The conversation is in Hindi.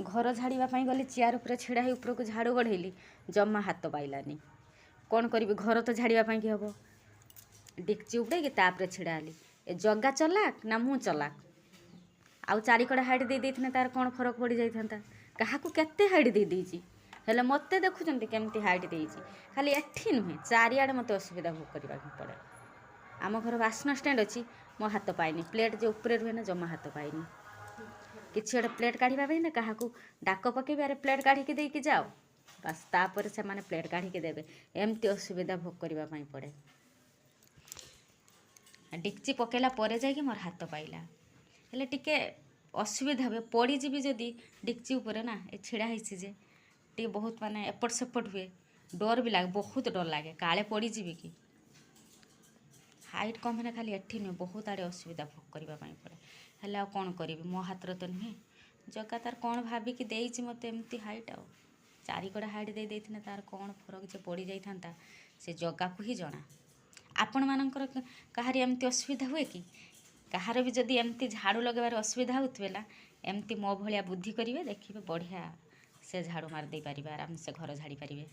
घर झाड़िया गली चेयर उपर छिड़ा ही उपरक झाड़ू बढ़ेली जमा हाथ पाइलानी कौन करी घर तो झाड़ियापाई कि हम डेक्ची उड़े तापर छिड़ा हली ए जगा चलाक ना मु चलाक आउ चारिकड़ा हाइट दे देथिने तार कौन फरक पड़ जाता क्या केते हाइट दे देइछि हेले मते देखुचंती केमती हाइट देइछि खाली एठी नुहे चारिआडे मते असुविधा भोग करबा पड़े। आम घर बास्ना स्टैंड अच्छी मो हाथ पाइनी प्लेट जो ऊपर रुहे ना जमा हाथ पाइनी किसी गोटे प्लेट काढ़ा ना क्या डाक पकेबे अरे प्लेट काढ़ी देकी जाओ बस तापर से माने प्लेट काढ़ी देवे एमती असुविधा भोग करने पड़े। डेक्ची पकेला परे जाइए मोर हाथ पाइला हेले टिके असुविधा हुए पड़ीजी जदि डेक्ची उपर ना ए छिड़ा होती जे टे बहुत माने एपट सेपट हुए डर भी लगे बहुत डर लगे काले पड़ीजी कि हाइट कम है खाली एठी नुहे बहुत आड़े असुविधा भोग करने पड़े हेले आ कौन करी मो हाथ तो नुहे जगह तार कौन भाविक देती मत एमती हाइट आ चारिकड़ा हाइट दे देथिने तार कौन फरक जे पड़ जाता से जगह को ही जना। आपण मानकर कहारी एमती असुविधा हुए कि कहार भी जदि एमती झाड़ू लगेबार असुविधा होतबेला एमती मो भलिया बुद्धि करेंगे देखिए बढ़िया से झाड़ू मार दे पारिबे आराम से घर झाड़ी पारिबे।